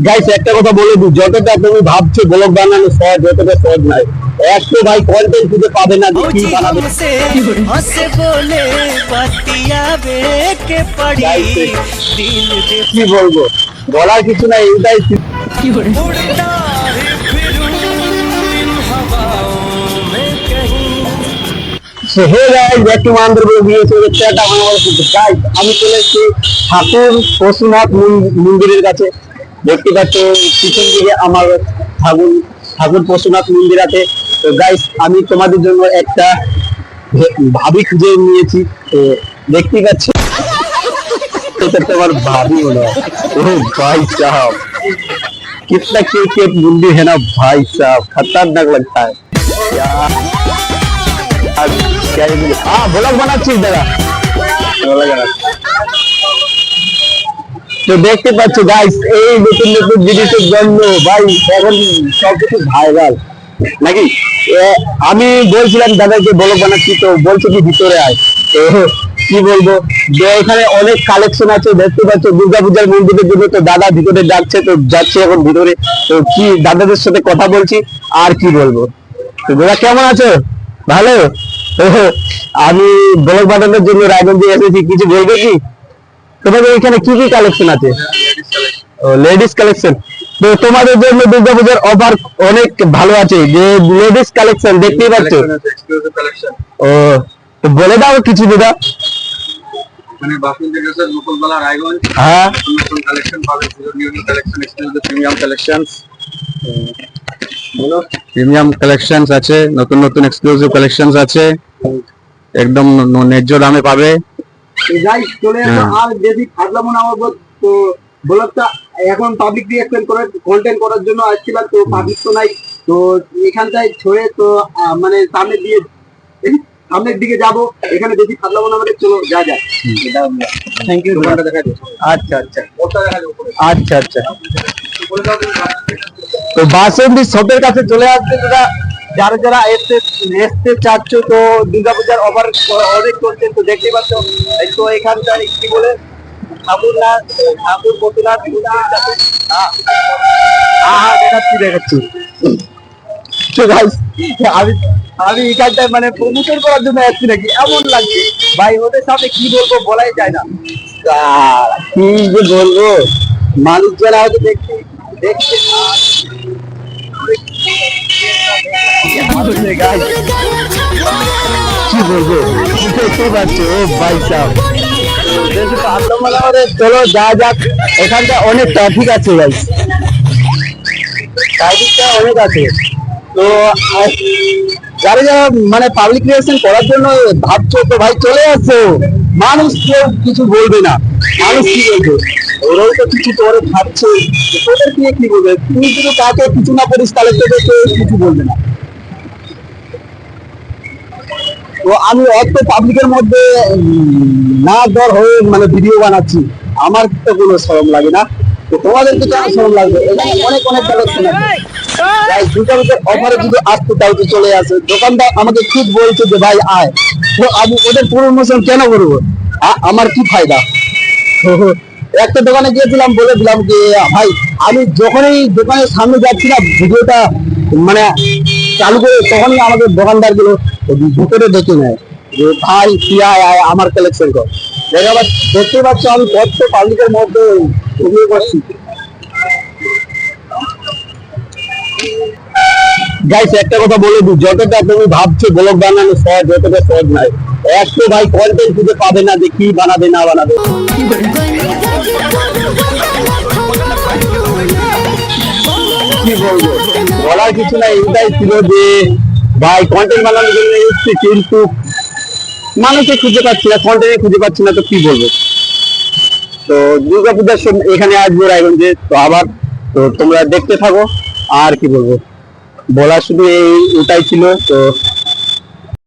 Guys একটা কথা বলে দিই, যতটা তুমি ভাবছো ব্লগ বানানো সহজ, যতটা সহজ নয়। একটু ভাই কন্টেন্ট খুঁজে পাবে না যে কি বানাবে। কি বলবো, বলার কিছু নাই, এটাই আমি চলে এসেছি ঠাকুর পশুনাথ মন্দিরের কাছে। দেখতে পাচ্ছ পিছন দিকে আমার ঠাকুর ঠাকুর পশুনাথ মন্দির আছে। তো গাইস আমি তোমাদের জন্য একটা ভাবি খুঁজে নিয়েছি। তো দেখতে পাচ্ছ এটা তোমার भाभी हो ना। ओ भाई साहब कितना क्यूट मुंडी है ना भाई साहब, खतरनाक लगता है यार। क्या हाँ ब्लॉग बनाচ্ছিস দাদা? তো দেখতে পাচ্ছ গাইস এই নতুন নতুন জিনিসের জন্য ভাই এখন সবকিছু ভাইরাল নাকি। আমি বলছিলাম দাদাকে ব্লগ বানাচ্ছি, তো বলছে কি ভিতরে আয়। তো কি বলবো, যে এখানে অনেক কালেকশন আছে। দেখতে পাচ্ছ দুর্গাপূজার মন্দিরের জন্য তো দাদা ভিতরে যাচ্ছে, তো যাচ্ছে এখন ভিতরে। তো কি দাদাদের সাথে কথা বলছি আর কি বলবো। তো দাদা কেমন আছো? ভালো। আমি ব্লগ বানানোর জন্য রায়গঞ্জে এসেছি, কিছু বলবে কি? তোমাদের এখানে কি কি কালেকশন আছে? Ladies collection. তো তোমাদের জন্য দুর্গাপূজার অফার অনেক ভালো আছে, যে লেডিস কালেকশন দেখতেই পাচ্ছ। ও তো বলে দাও কিছু দাদা। মানে বাসন্তী ড্রেসের মুকুলতলা রায়গঞ্জ। হ্যাঁ নতুন কালেকশন পাবে, new collection, exclusive premium collections. বলো প্রিমিয়াম কালেকশনস আছে, নতুন নতুন এক্সক্লুসিভ কালেকশনস আছে, একদম ন্যায্য দামে পাবে। গাইস চলে আসো। আর যদি ফাজলামো না হবে তো ব্লগটা এখন পাবলিক রিঅ্যাকশন করে কন্টেন্ট করার জন্য আসছিলাম, তো পাবলিক তো নাই। তো এখানটায় ছড়ে তো মানে সামনের দিকে যাবো, এখানে বেশি ফাজলামো না আমাদের। চলো যা যা। Thank you. দেখা যাবে। আচ্ছা আচ্ছা ওটা দেখা যাবে উপরে। আচ্ছা আচ্ছা। তো বাসন্তী শপের কাছে চলে আসবে তোরা, যারা যারা আসতে চাচ্ছ। তো দুর্গাপূজার অফার অনেক চলছে, তো দেখতে পাচ্ছ। তো এখানটায় কি বলে ঠাকুর পশুনাথ দেখাচ্ছি। তো গাইস আমি আমি এখানটায় মানে প্রমোশন করার জন্য আসছি নাকি এমন লাগছে ভাই। ওদের সাথে কি বলবো বলাই যায় না, কি যে বলবো। মানুষ যারা হয়তো দেখতে দেখতে কি বলবো দেখতে পাচ্ছ। ও ভাই সাহেব চলো যা যাক। এখানটা অনেক ট্রাফিক আছে ভাই, ট্রাফিকটা অনেক আছে। তো যারা যারা মানে পাবলিক রিঅ্যাকশন করার জন্য ভাবছো, তো ভাই চলে আসো। মানুষ কেউ কিছু বলবে না, মানুষ কি বলবে, ওরাও তো কিছু করে ভাবছে। তোদের কি বলবে? তুই যদি কাকে কিছু না করিস তাহলে তোদের কেউ কিছু বলবে না। তো আমি অত পাবলিকের মধ্যে না দর হয়ে মানে ভিডিও বানাচ্ছি, আমার তো কোনো শরম লাগে না। তো তোমাদেরকে কেন শরম লাগবে? এখানে অনেক অনেক কালেকশন আছে। দুর্গাপূজার অফারে যদি আসতে তাও তো চলে আসে। দোকানদার আমাকে ঠিক বলছে যে ভাই আয়, তো আমি ওদের প্রমোশন কেন করবো? আমার কি ফায়দা? একটা দোকানে গিয়েছিলাম, বলে দিলাম যে ভাই আমি যখনই দোকানের সামনে যাচ্ছি না ভিডিওটা মানে চালু করে, তখনই আমাদের দোকানদার গুলো ভিতরে ডেকে নেয় যে ভাই কি আয় আমার কালেকশন কর। দেখতে পাচ্ছ আমি কত পাবলিকের মধ্যে ঘুমিয়ে পড়ছি। গাইস একটা কথা বলে দিই, যতটা তুমি ভাবছো ব্লগ বানানো সহজ, যতটা সহজ নয়। একটু ভাই কন্টেন্ট খুঁজে পাবে না যে কি বানাবে না বানাবে। কি বলবো, বলার কিছু নাই, এটাই ছিল যে ভাই কন্টেন্ট বানানোর জন্য এসেছি, কিন্তু মানুষে খুঁজে পাচ্ছি না, কন্টেন্ট খুঁজে পাচ্ছি না, তো কি বলবো। তো দুর্গাপূজার এখানে আসবো রায়গঞ্জে, তো আবার তো তোমরা দেখতে থাকো। আর কি বলবো, বলা শুধু এই ওটাই ছিল। তো